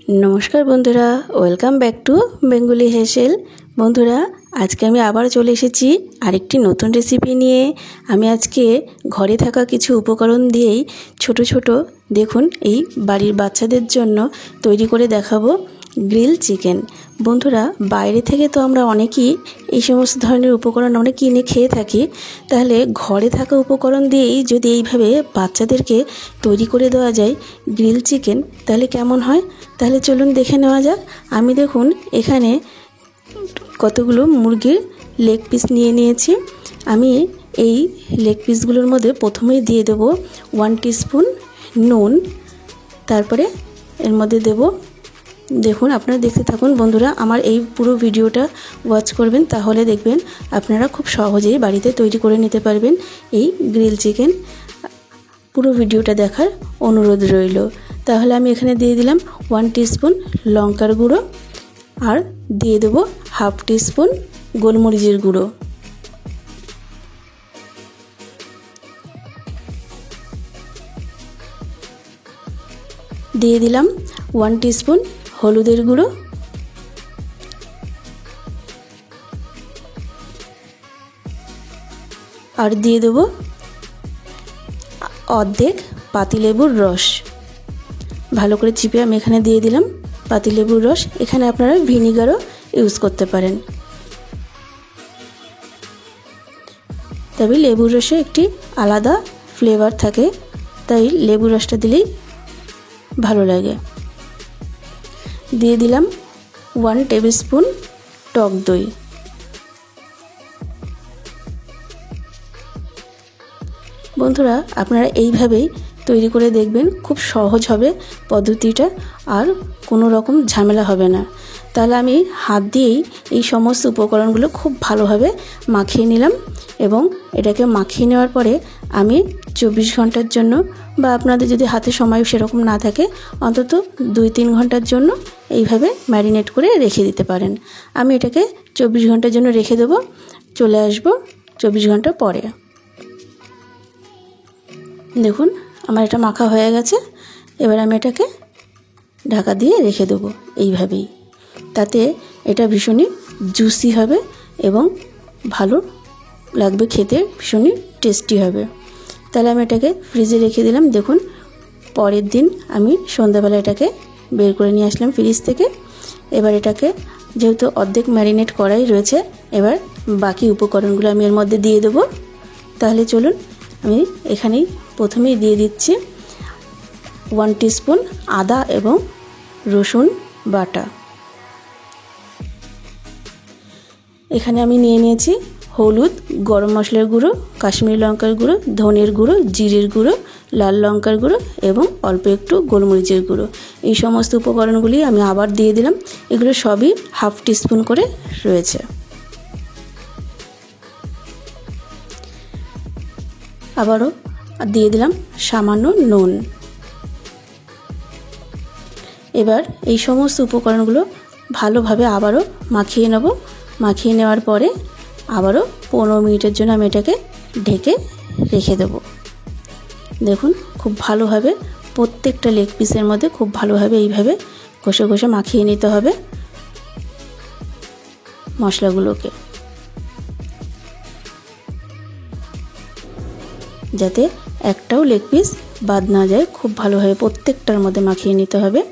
नमस्कार बंधुरा welcome back to Bengali हेसेल। बंधुरा आज के आमी आबार चले एसेछि आरेकटी नतून रेसिपि निये। आमी आज के घरे थाका किछु उपकरण दिएई छोटो छोटो देखुन एई बाड़िर बाच्चादेर जन्य तैरी करे देखाबो ग्रिल चिकेन। बंधुरा बाइरे थेके तो आमरा अनेकेई এই সমস্ত ধরনের উপকরণ আমরা কিনে খেয়ে থাকি, তাহলে ঘরে থাকা উপকরণ দিয়েই যদি এইভাবে বাচ্চাদেরকে তৈরি করে দেওয়া যায় গ্রিল চিকেন, তাহলে কেমন হয়? তাহলে চলুন দেখে নেওয়া যাক। আমি দেখুন এখানে কতগুলো মুরগির লেগ পিস নিয়ে নিয়েছি। আমি এই লেগ পিসগুলোর মধ্যে প্রথমেই দিয়ে দেব 1 টিস্পুন নুন, তারপরে এর মধ্যে দেব, দেখুন আপনারা দেখতে থাকুন বন্ধুরা, আমার এই পুরো ভিডিওটা ওয়াচ করবেন, তাহলে দেখবেন আপনারা খুব সহজেই বাড়িতে তৈরি করে নিতে পারবেন এই গ্রিল চিকেন। পুরো ভিডিওটা দেখার অনুরোধ রইল। তাহলে আমি এখানে দিয়ে দিলাম 1 টিস্পুন লঙ্কার গুঁড়ো আর দিয়ে দেব 1/2 টিস্পুন গোলমরিচের গুঁড়ো। দিয়ে দিলাম 1 টিস্পুন হলুদের গুঁড়ো, আর দিয়ে দেব অর্ধেক পাতিলেবুর রস। ভালো করে চিপে আমি এখানে দিয়ে দিলাম পাতিলেবুর রস। এখানে আপনারা ভিনিগারও ইউজ করতে পারেন, তবে লেবুর রসে একটি আলাদা ফ্লেভার থাকে, তাই লেবুর রসটা দিলেই ভালো লাগে। দিয়ে দিলাম 1 টেবিল স্পুন টক দই। বন্ধুরা আপনারা এইভাবেই তৈরি করে দেখবেন, খুব সহজ হবে পদ্ধতিটা, আর কোনো রকম ঝামেলা হবে না। তাহলে আমি হাত দিয়েই এই সমস্ত উপকরণগুলো খুব ভালোভাবে মাখিয়ে নিলাম, এবং এটাকে মাখিয়ে নেওয়ার পরে আমি 24 ঘন্টার জন্য, বা আপনাদের যদি হাতে সময় সেরকম না থাকে, অন্তত 2-3 ঘন্টার জন্য এইভাবে ম্যারিনেট করে রেখে দিতে পারেন। আমি এটাকে 24 ঘন্টার জন্য রেখে দেব, চলে আসব 24 ঘন্টা পরে। দেখুন আমার এটা মাখা হয়ে গেছে। এবার আমি এটাকে ঢাকা দিয়ে রেখে দেব এইভাবেই, তাতে এটা ভীষণই জুসি হবে এবং ভালো লাগবে খেতে, ভীষণই টেস্টি হবে। তাহলে আমি এটাকে ফ্রিজে রেখে দিলাম। দেখুন পরের দিন আমি সন্ধ্যাবেলা এটাকে বের করে নিয়ে আসলাম ফ্রিজ থেকে। এবার এটাকে যেহেতু অর্ধেক ম্যারিনেট করাই রয়েছে, এবার বাকি উপকরণগুলো আমি এর মধ্যে দিয়ে দেবো। তাহলে চলুন আমি এখানেই প্রথমেই দিয়ে দিচ্ছি 1 টিস্পুন আদা এবং রসুন বাটা। এখানে আমি নিয়ে নিয়েছি হলুদ, গরম মশলার গুঁড়ো, কাশ্মীরি লঙ্কার গুঁড়ো, ধনের গুঁড়ো, জিরের গুঁড়ো, লাল লঙ্কার গুঁড়ো এবং অল্প একটু গোলমরিচের গুঁড়ো। এই সমস্ত উপকরণগুলি আমি আবার দিয়ে দিলাম। এগুলো সবই 1/2 টিস্পুন করে রয়েছে। আবারও দিয়ে দিলাম সামান্য নুন। এবার এই সমস্ত উপকরণগুলো ভালোভাবে আবারও মাখিয়ে নেব। মাখিয়ে নেওয়ার পরে আবারও 15 মিনিটের জন্য আমি এটাকে ঢেকে রেখে দেব। দেখুন খুব ভালোভাবে প্রত্যেকটা লেগ পিসের মধ্যে খুব ভালোভাবে এইভাবে ঘষে ঘষে মাখিয়ে নিতে হবে মশলাগুলোকে, যাতে একটাও লেগ পিস বাদ না যায়। খুব ভালোভাবে প্রত্যেকটার মধ্যে মাখিয়ে নিতে হবে।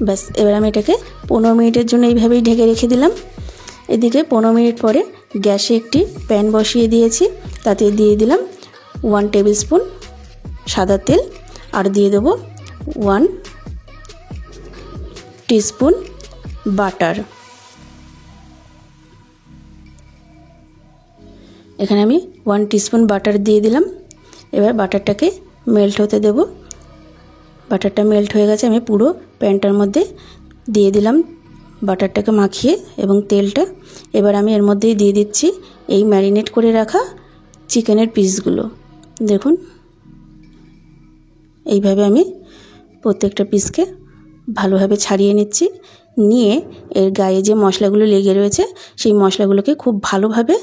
ব্যাস, এবার আমি এটাকে 15 মিনিটের জন্য এইভাবেই ঢেকে রেখে দিলাম। এদিকে 15 মিনিট পরে গ্যাসে একটি প্যান বসিয়ে দিয়েছি, তাতে দিয়ে দিলাম 1 টেবিল স্পুন সাদা তেল, আর দিয়ে দেবো 1 টিস্পুন বাটার। এখানে আমি 1 টিস্পুন বাটার দিয়ে দিলাম। এবার বাটারটাকে মেল্ট হতে দেব। বাটারটা মেল্ট হয়ে গেছে, আমি পুরো প্যানটার মধ্যে দিয়ে দিলাম বাটারটাকে মাখিয়ে এবং তেলটা। এবার আমি এর মধ্যেই দিয়ে দিচ্ছি এই ম্যারিনেট করে রাখা চিকেনের পিসগুলো। দেখুন এইভাবে আমি প্রত্যেকটা পিসকে ভালোভাবে ছাড়িয়ে নিচ্ছি। নিয়ে এর গায়ে যে মশলাগুলো লেগে রয়েছে সেই মশলাগুলোকে খুব ভালোভাবে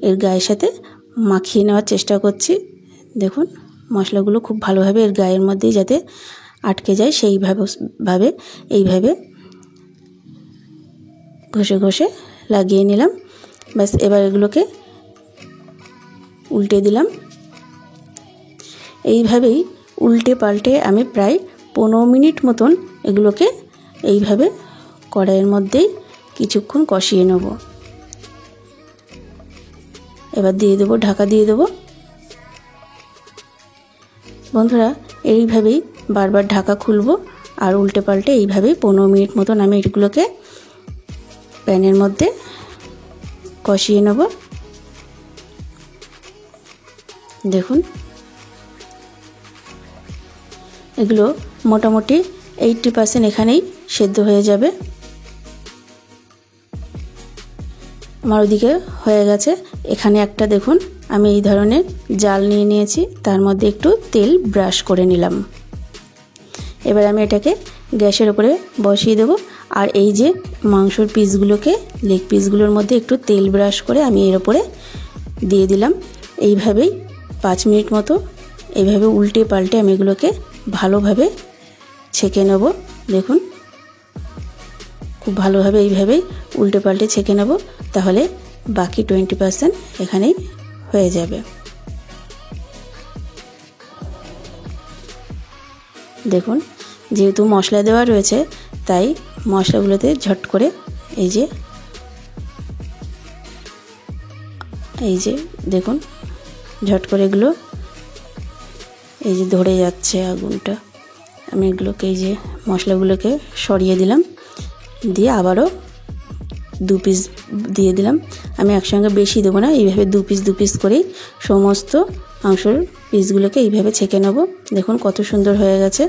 এর গায়ের সাথে মাখিয়ে নেওয়ার চেষ্টা করছি। দেখুন মশলাগুলো খুব ভালোভাবে এর গায়ের মধ্যেই যাতে আটকে যায় সেইভাবে এইভাবে ঘষে ঘষে লাগিয়ে নিলাম। ব্যাস এবার এগুলোকে উল্টে দিলাম। এইভাবেই উল্টে পাল্টে আমি প্রায় 15 মিনিট মতন এগুলোকে এইভাবে কড়াইয়ের মধ্যেই কিছুক্ষণ কষিয়ে নেব। এবার দিয়ে দেবো, ঢাকা দিয়ে দেবো। বন্ধুরা এইভাবেই বারবার ঢাকা খুলবো আর উল্টে পাল্টে এইভাবেই 15 মিনিট মতন আমি এগুলোকে প্যানের মধ্যে কষিয়ে নেব। দেখুন এগুলো মোটামুটি 80% এখানেই সেদ্ধ হয়ে যাবে। আমার ওদিকে হয়ে গেছে। এখানে একটা দেখুন আমি এই ধরনের জাল নিয়ে নিয়েছি, তার মধ্যে একটু তেল ব্রাশ করে নিলাম। এবার আমি এটাকে গ্যাসের উপরে বসিয়ে দেব। আর এই যে মাংসর পিসগুলোকে, লেগ পিসগুলোর মধ্যে একটু তেল ব্রাশ করে আমি এর উপরে দিয়ে দিলাম। এইভাবেই 5 মিনিট মতো এইভাবে উল্টে পাল্টে আমি এগুলোকে ভালোভাবে ছেঁকে নেব। দেখুন খুব ভালোভাবে এইভাবেই উল্টে পাল্টে ছেঁকে নেব, তাহলে বাকি 20% এখানেই হয়ে যাবে। দেখুন যেহেতু মশলা দেওয়া রয়েছে তাই মশলাগুলোতে ঝট করে এই যে দেখুন ঝট করে এগুলো এই যে ধরে যাচ্ছে আগুনটা। আমি এগুলোকে এই যে মশলাগুলোকে সরিয়ে দিলাম, দিয়ে আবারও 2 পিস দিয়ে দিলাম। আমি একসঙ্গে বেশি দেবো না, এইভাবে 2 পিস করেই সমস্ত মাংসর পিসগুলোকে এইভাবে ছেঁকে নেব। দেখুন কত সুন্দর হয়ে গেছে।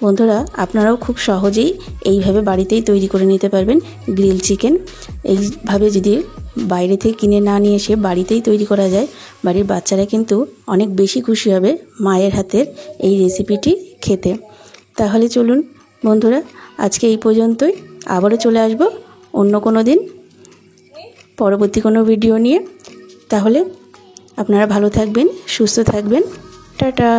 বন্ধুরা আপনারাও খুব সহজেই এইভাবে বাড়িতেই তৈরি করে নিতে পারবেন গ্রিল চিকেন। এইভাবে যদি বাইরে থেকে কিনে না নিয়ে এসে বাড়িতেই তৈরি করা যায়, বাড়ির বাচ্চারা কিন্তু অনেক বেশি খুশি হবে মায়ের হাতের এই রেসিপিটি খেতে। তাহলে চলুন বন্ধুরা আজকে এই পর্যন্তই। আবারও চলে আসব অন্য কোনো দিন পরবর্তী কোনো ভিডিও নিয়ে। তাহলে আপনারা ভালো থাকবেন, সুস্থ থাকবেন। টাটা।